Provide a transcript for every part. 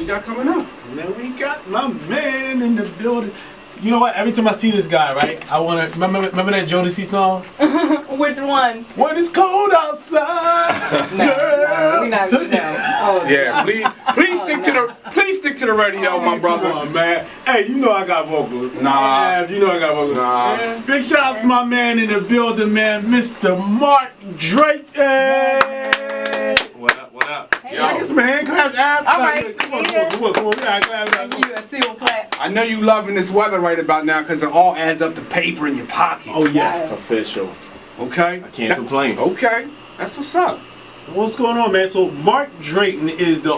we got coming up? And then we got my man in the building. You know what? Every time I see this guy, right, I wanna remember that Jodeci song? Which one? When it's cold outside, girl. We not. Oh, Yeah, please stick to the radio, my brother. Come on, man. Hey, you know I got vocals. Nah. Yeah, you know I got vocals. Nah. Yeah. Big shout out to my man in the building, man, Mr. Mark Drake. Hey. What up? What up? Hey. Yo, I get some hand claps. All right, Come on. yeah. We gotta clap. Give you a seal clap. I know you loving this weather right about now because it all adds up to paper in your pocket. Oh, yes. Yes. Official. Okay. I can't complain. Okay, that's what's up. What's going on, man? So Mark Drayton is the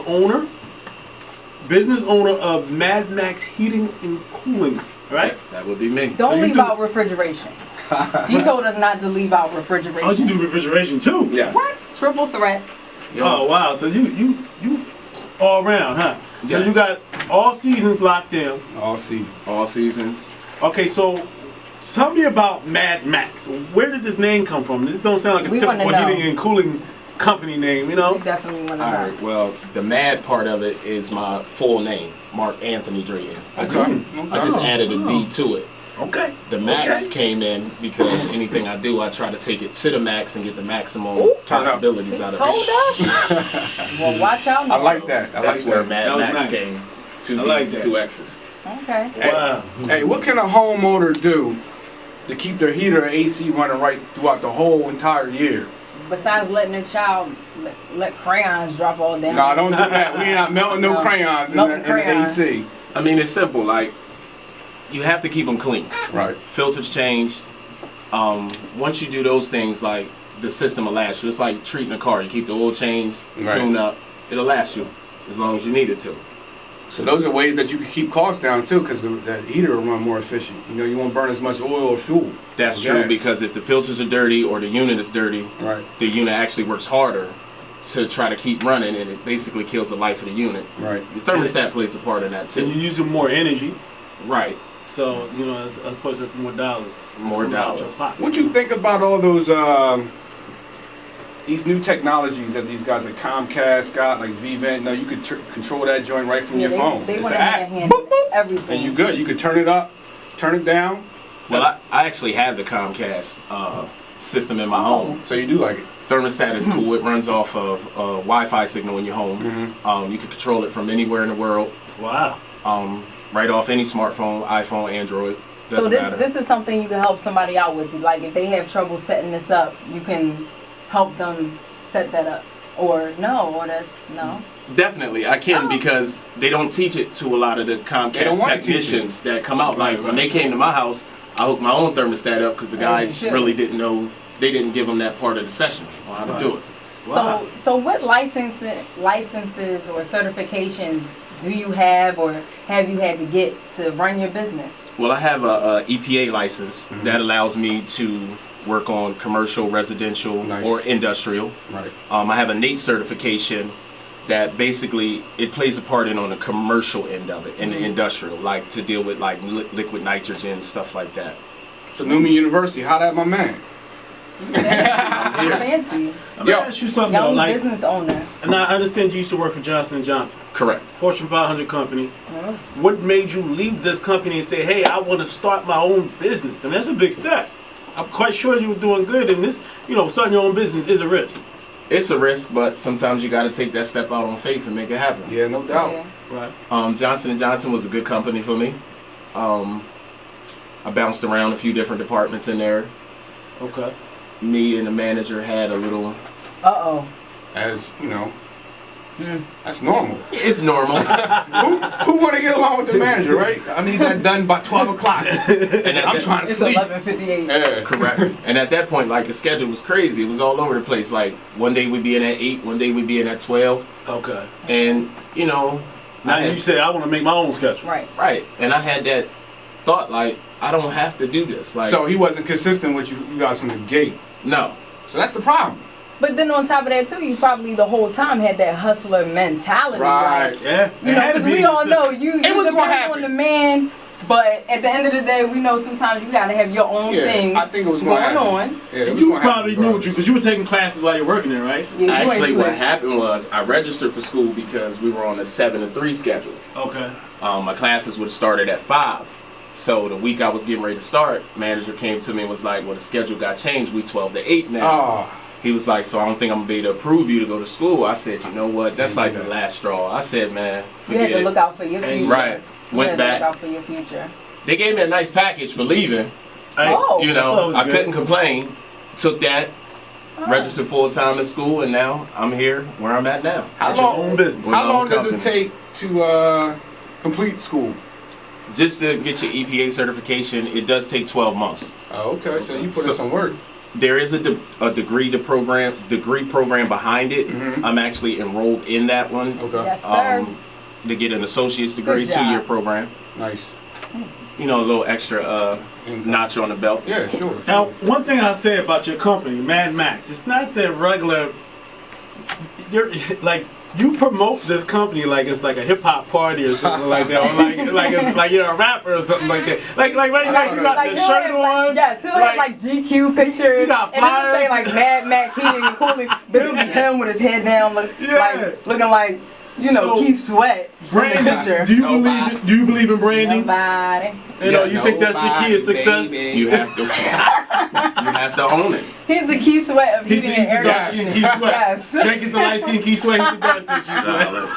business owner of Mad Maxx Heating and Cooling, right? That would be me. Don't you leave do- out refrigeration. He told us not to leave out refrigeration. Oh, you do refrigeration too? Yes. What? Triple threat. Yo, Oh, wow. So you all around, huh? So Yes. you got all seasons locked in. All season. all seasons. Okay, so tell me about Mad Maxx. Where did this name come from? This don't sound like a We typical wanna know. heating and cooling company name, you know? We definitely want to All know. right. Well, the mad part of it is my full name, Mark Anthony Drayton. I just added a D to it. Okay. The Maxx Okay. came in because anything I do, I try to take it to the max and get the maximum Ooh. possibilities He out of told it. us. Well, watch out. I like that. I That's like where that. Mad That was Max nice. came. Two I like D's, that. two X's. Okay. Wow. Hey, what can a homeowner do to keep their heater or AC running right throughout the whole entire year? Besides letting their child let crayons drop all down. Nah, don't do that. We ain't not melting no No. crayons in Melting the crayons. AC. I mean, it's simple. Like, you have to keep them clean. Right. Filters changed. Once you do those things, like, the system will last you. It's like treating a car. You keep the oil changed, Right. tune up. It'll last you as long as you need it to. So those are ways that you can keep costs down too, because that heater will run more efficient. You know, you won't burn as much oil or fuel. That's or true, gas. because if the filters are dirty or the unit is dirty, Right. the unit actually works harder to try to keep running, and it basically kills the life of the unit. Right. The thermostat plays a part in that And too. you're using more energy, Right. so, you know, of course, that's more dollars. More That's coming out your dollars. pocket. What you think about all those these new technologies that these guys like Comcast got, like Vivint? Now you could control that joint right from Yeah, your phone. They It's want an to app. handle Boop, boop. everything. And you good. You could turn it up, turn it down. Well, I actually have the Comcast system in my home. So you do like it. Thermostat is cool. It runs off of a Wi-Fi signal in your home. You can control it from anywhere in the world, Wow. right off any smartphone, iPhone, Android. So Doesn't matter. this is something you can help somebody out with. Like if they have trouble setting this up, you can help them set that up. Or that's no. Definitely, I can Oh. because they don't teach it to a lot of the They Comcast don't want to teach technicians that come out. Like when they came to my house, I hooked my own thermostat up because the As guy you should. really didn't know. They didn't give him that part of the session on how to do it. Wow. So what licenses or certifications do you have or have you had to get to run your business? Well, I have a EPA license that allows me to work on commercial, residential, Nice. or industrial. Right. I have a NATE certification that basically it plays a part in on the commercial end of it and the industrial, like to deal with like liquid nitrogen, stuff like that. So Newman University, how that my man? Fancy. Let me Yo. ask you something, though. Young Like, business owner. and I understand you used to work for Johnson & Johnson, Correct. Fortune 500 company. What made you leave this company and say, hey, I want to start my own business? And that's a big step. I'm quite sure you were doing good, and this, starting your own business is a risk. It's a risk, but sometimes you got to take that step out on faith and make it happen. Yeah, no doubt. Yeah. Right. Johnson & Johnson was a good company for me. I bounced around a few different departments in there. Okay. Me and the manager had a little... Uh-oh. As you know, that's normal. It's normal. Who want to get along with the manager, right? I need that done by 12 o'clock. And I'm trying to It's sleep. 11:58. Yeah. Correct. And at that point, like, the schedule was crazy. It was all over the place. Like, one day we'd be in at 8, one day we'd be in at 12. Okay. And, Now I had- you say, I want to make my own schedule. Right. Right. And I had that thought, like, I don't have to do this. Like, So he wasn't consistent with you guys from the gate. no. So that's the problem. But then on top of that too, you probably the whole time had that hustler mentality. Right. Like, Yeah. you know, because we all know you It was depend gonna happen. on the man But at the end of the day, we know sometimes you gotta have your own thing I think it was going happen. on. Yeah, it was You gonna happen probably knew what because you were taking classes while you're working there, right? Yeah, you ain't Actually, what slick. happened was I registered for school because we were on a 7 to 3 schedule. Okay. My classes would have started at 5. So the week I was getting ready to start, manager came to me and was like, well, the schedule got changed. We 12 to 8 now. Oh, He was like, so I don't think I'm going to be able to approve you to go to school. I said, you know what? That's like the last straw. I said, man, You forget had to it. look out for your future. Right. You Went had back. to look out for your future. They gave me a nice package for leaving. Hey, Oh. You that's know, always I good. couldn't complain. Took that, registered full time in school, and now I'm here where I'm at now. how It's your own business. With How my long own does it company. take to complete school? Just to get your EPA certification, it does take 12 months. Oh, okay. So you put So- in some work. There is a degree program behind it. Mhm. I'm actually enrolled in that one. Okay. Yes, sir. To get an associate's degree, Good job. 2-year program. Nice. You know, a little extra Income. notch on the belt. Yeah, sure. Now, one thing I say about your company, Mad Maxx, it's not the regular. You're like you promote this company like it's like a hip hop party or something like that, or like it's like you're a rapper or something like that. Like right now you got Like, the he'll shirt have, on. Yes, he'll have like GQ pictures. You got and it'll say flyers. like Mad Max, he didn't cool it, but it'll be him with his head down, Yeah. looking like, you know, So, Keith Sweat in the Branding. picture. Do you believe in branding? Nobody. You know, you think that's the key to success? You have to. You have to own it. He's the Keith Sweat of He's heating the and air dark skin conditioning. Keith Sweat. Yes. Drake is the light skin Keith Sweat. He's the dark skin Keith Sweat. Solid.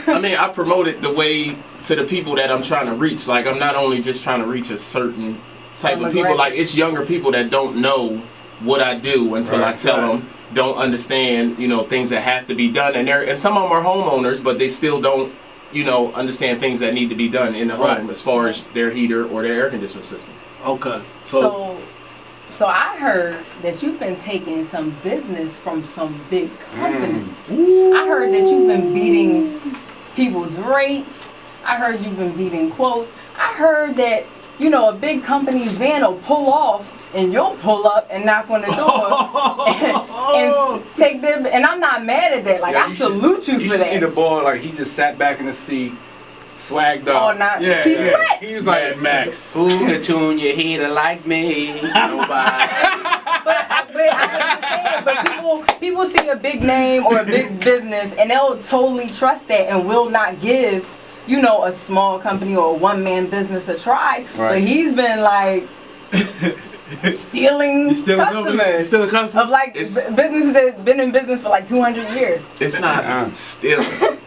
I mean, I promote it the way to the people that I'm trying to reach. Like, I'm not only just trying to reach a certain type of people. Demographic. Like, it's younger people that don't know what I do until I Right, tell right. them, don't understand, you know, things that have to be done. And some of them are homeowners, but they still don't, you know, understand things that need to be done in the Right. home as far as their heater or their air conditioning system. Okay. So I heard that you've been taking some business from some big companies. I heard that you've been beating people's rates. I heard you've been beating quotes. I heard that, you know, a big company's van will pull off and you'll pull up and knock on the door and take their, and I'm not mad at that. Like, Yeah, I salute you You for should see the that. ball like he just sat back in the seat, swagged up. Oh, not Yeah, Keith yeah. Sweat. He was like, Mad Max. Who can tune your heater like me? Nobody. But I understand, but people see a big name or a big business and they'll totally trust that and will not give, you know, a small company or a one-man business a try. Right. But he's been like stealing You still a company? You customers still a customer? of like It's- businesses that's been in business for like 200 years. It's not stealing.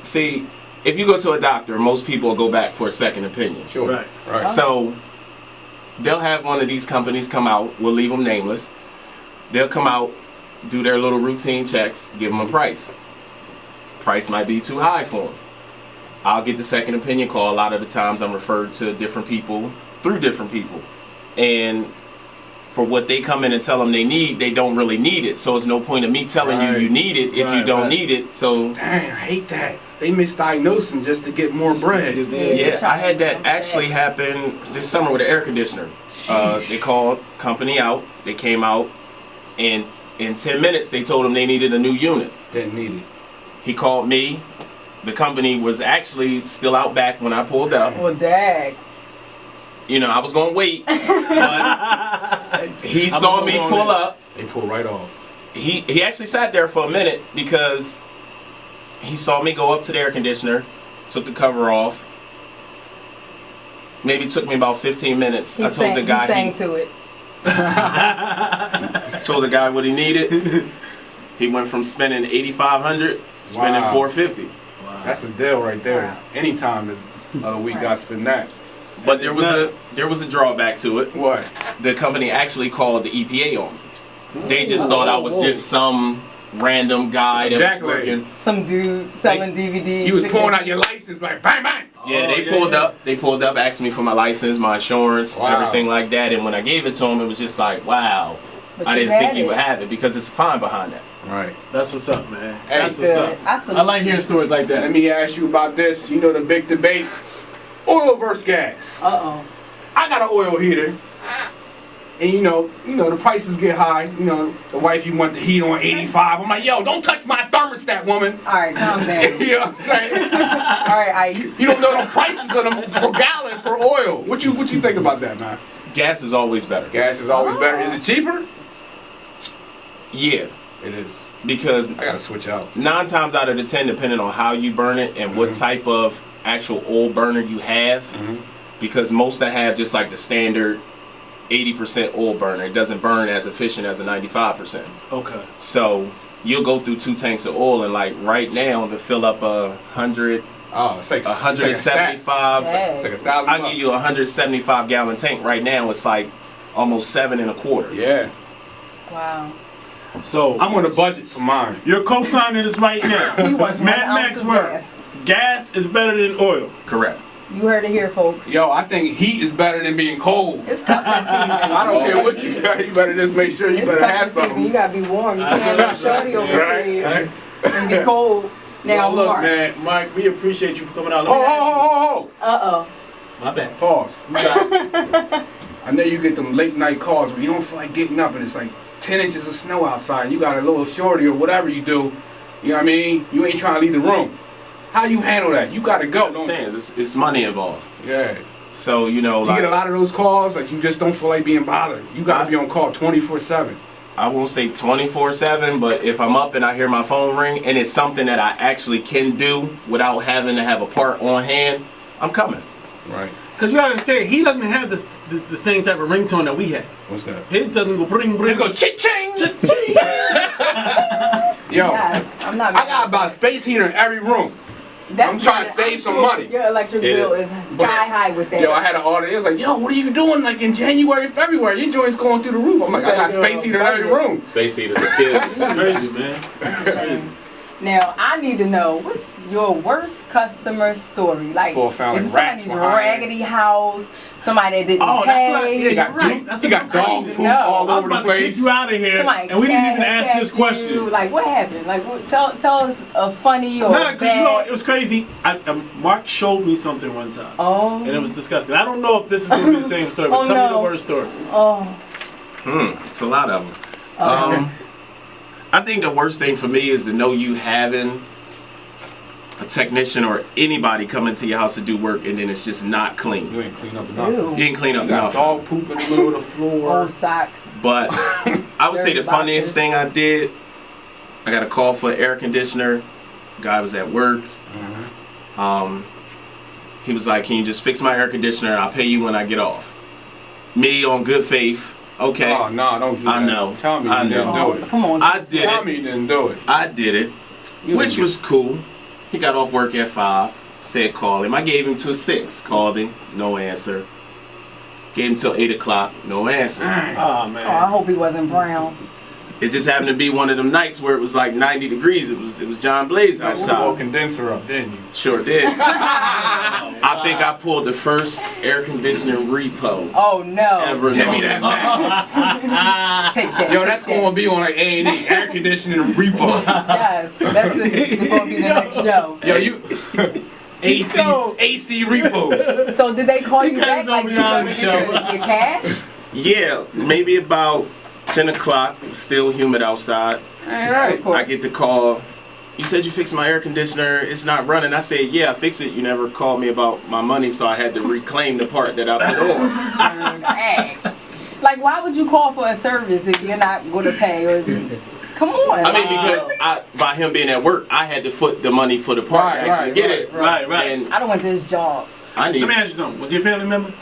See, if you go to a doctor, most people go back for a second opinion. Sure. Right. Right. So they'll have one of these companies come out. We'll leave them nameless. They'll come out, do their little routine checks, give them a price. Price might be too high for them. I'll get the second opinion call. A lot of the times I'm referred to different people through different people. And for what they come in and tell them they need, they don't really need it. So it's no point of me telling Right. you need it if you Right, don't right. need it. So Dang, I hate that. They misdiagnosing just to get more bread. yeah, I had that actually happen this summer with an air conditioner. They called company out. They came out, and in 10 minutes they told him they needed a new unit. Didn't need it. He called me. The company was actually still out back when I pulled up. Well, dag. You know, I was gonna wait, but he saw me pull up. They pull right off. He actually sat there for a minute because he saw me go up to the air conditioner, took the cover off. Maybe took me about 15 minutes. I told the guy he sang to it. told the guy what he needed. He went from spending $8,500 spending Wow. $450. That's a deal right there. Wow. Anytime we got to spend that. But there was a drawback to it. What? The company actually called the EPA on me. They just thought I was just some random guy that Exactly. was working. Some dude selling DVDs. You was fixing- pulling out your license like bang bang. Yeah, they yeah, pulled yeah. up. They pulled up, asked me for my license, my insurance, Wow. everything like that. And when I gave it to them, it was just like, wow. But I you didn't think had you it. would have it because it's a fine behind that. Right. That's what's up, man. Hey, That's what's Good. up. salute I like you. hearing stories like Let that. me ask you about this. You know the big debate: oil versus gas. Uh-oh. I got an oil heater. and you know the prices get high. You know, the wife, you want the heat on 85. I'm like, yo, don't touch my thermostat, woman. All right, calm down. You know what I'm saying? All right, Ike. You don't know the prices of them per gallon per oil. What you think about that, man? Gas is always better. Gas is always better. Is it cheaper? Yeah, It is. because I gotta switch out. 9 times out of the 10, depending on how you burn it and what type of actual oil burner you have, because most that have just like the standard 80% oil burner, it doesn't burn as efficient as a 95%. Okay. So you'll go through 2 tanks of oil, and like right now to fill up 100, Oh, it's like 175. It's like $1,000. I'll give you a 175 gallon tank right now. It's like almost 7 1/4. Yeah. Wow. So I'm on a budget for mine. you're co-signing this right now. He wants 1 Mad ounce Max of words. gas. Gas is better than oil. Correct. You heard it here, folks. Yo, I think heat is better than being cold. It's cuffing season. I don't care what you got. You better just make sure you It's better cuffing have season. You something. gotta be warm. You can't let shorty over Right. here and be cold. Now, Well, look, Mark. man, Mike, we appreciate you for coming out. Let Oh, me ask oh, Uh-oh. you- My bad. Pause. You got I know you get them late night calls where you don't feel like getting up and it's like 10 inches of snow outside and you got a little shorty or whatever you do. You know what I mean? You ain't trying to leave the room. How you handle that? You gotta go, don't you? Understands? It's money involved. Yeah. So you know, You like get a lot of those calls, like you just don't feel like being bothered. You gotta be on call 24/7. I won't say 24/7, but if I'm up and I hear my phone ring and it's something that I actually can do without having to have a part on hand, I'm coming. Right. Because you gotta understand, he doesn't have the same type of ringtone that we have. What's that? His doesn't go bring, bring. It goes ching-ching! Yo, Yes, I'm not. I got about a space heater in every room. That's I'm trying to why save some sure money. Your electric It bill is. is sky high with that. Yo, I had an order. It was like, yo, what are you doing like in January, February? Your joint's going through the roof. I'm like, I got space heater in every room. Space heaters are kid. It's crazy, man. It's crazy. Now I need to know what's your worst customer story. Like, Boy found is it rats somebody's behind. raggedy house? Somebody that didn't Oh, pay? that's what I- yeah, He you're got, right. That's he a got good dog question. poop No. all I was over the about to kick place. you out of here, Somebody and we didn't even cat ask this attacked question. you. Like, what happened? Like, tell us a funny or Nah, because you know bad. it was crazy. Mark showed me something one time, Oh. and it was disgusting. I don't know if this is going to be the same story, but Oh, tell me the no. worst story. Oh. It's a lot of them. I think the worst thing for me is to know you having a technician or anybody come into your house to do work and then it's just not clean. You ain't clean up enough. Ew. You ain't clean up You got enough. dog poop in the middle of the floor. Old socks. But I would say the Dirty funniest boxes. thing I did, I got a call for air conditioner. Guy was at work. He was like, can you just fix my air conditioner? I'll pay you when I get off. Me on good faith. Okay. Oh, no, don't do that. I know. Tell me I you didn't know. do it. Come on. I did Tell it. me you didn't do it. I did it. You Which didn't was cool. He got off work at 5. Said call him. I gave him till 6. Called him. No answer. Gave him till 8 o'clock. No answer. Oh man. Oh, I hope he wasn't brown. It just happened to be one of them nights where it was like 90 degrees. It was John Blaze Pull a outside. condenser up, didn't you? Sure did. I think I pulled the first air conditioning repo Oh no. ever. Give me that back. Take that. Yo, take that's that. going to be on like A&E, air conditioning repo. Yes, that's going to be the next show. Yo, you AC repos. So did they call you He back comes like on you reality got show. your cash? Yeah, maybe about 10 o'clock. Still humid outside. All right. Of course. I get the call. You said you fixed my air conditioner. It's not running. I said, yeah, I fixed it. You never called me about my money, so I had to reclaim the part that I put on. Hey. Like, why would you call for a service if you're not going to pay? Or, come on. I mean, because by him being at work, I had to foot the money for the part to actually get it. Right. And I don't want this job. I need. Let me ask you something. Was he a family member?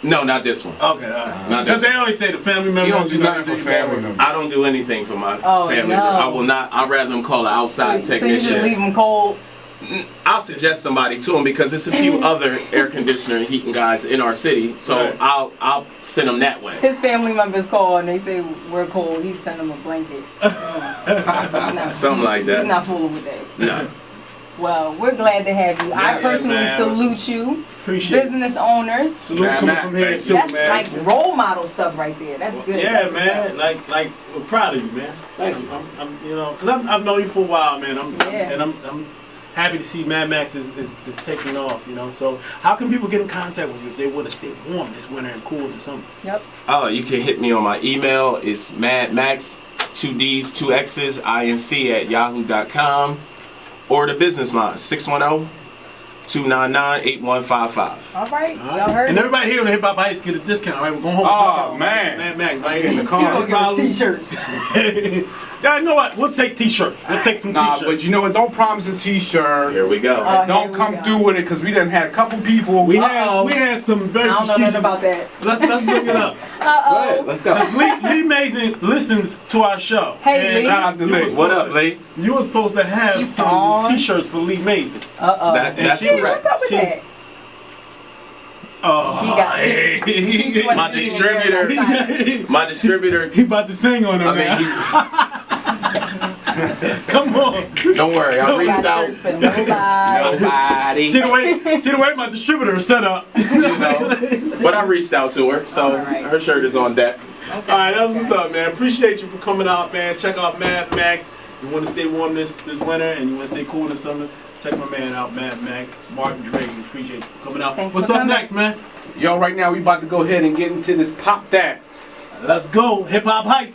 No, not this one. Okay, all right. Not Because this they always say the family member You don't do nothing for family members. I don't do anything for my Oh, family. no. I will not. I'd rather them call an outside So you technician. just leave them cold? I'll suggest somebody to him because there's a few other air conditioner and heating guys in our city. So Right. I'll send them that way. His family members call and they say we're cold. He send them a blanket. No, Something like he's that. not fooling with that. No. Well, we're glad to have you. I Yes, personally man. salute you. Appreciate it. Business owners. Salute Man, coming man, from here thank too, That's man. like role model stuff right there. That's good. Yeah, That's what's man. up. Like we're proud of you, man. Thank you. I'm you know, because I've known you for a while, man. Yeah. I'm happy to see Mad Maxx is taking off, you know. So how can people get in contact with you if they want to stay warm this winter and cool or something? Yep. You can hit me on my email. It's madmax, 2 D's, 2 X's, inc@yahoo.com, or the business line, 610-299-8155. All right. All right. Y'all heard And it? everybody here on the HipHop Heist get a discount, right? We're going home with Oh, discounts. man. Mad Maxx, I right? get in the You car. don't give us t-shirts. Yeah, you know what? We'll take t-shirts. We'll take some Nah, t-shirts. but you know what? Don't promise a t-shirt. Here we go. Here Don't we come go. through with it because we done had a couple people. we Uh-oh. had some I very don't know nothing prestigious. about that. Let's bring it up. Go ahead, let's go. Lee Mason listens to our show. Hey, And Lee. Shout out to you Lee. was What supposed up, to- Lee? You were supposed to have You some on? t-shirts for Lee Mason. Uh-oh. That's she- correct. What's up with She- that? Oh, He got he My distributor. My distributor. He about to sing on him I now. mean, Come on. don't worry. I reached out. shirts for nobody. Nobody. See the way my distributor is set up. You know. But I reached out to her, so Alright. her shirt is on deck. All right, that's what's up, man. Appreciate you for coming out, man. Check out Mad Maxx. You want to stay warm this winter and you want to stay cool this summer, check my man out, Mad Maxx. Martin Drake, we appreciate you for coming out. Thanks What's for up coming. next, man? Yo, right now we about to go ahead and get into this Pop That. Let's go, Hip Hop Heist.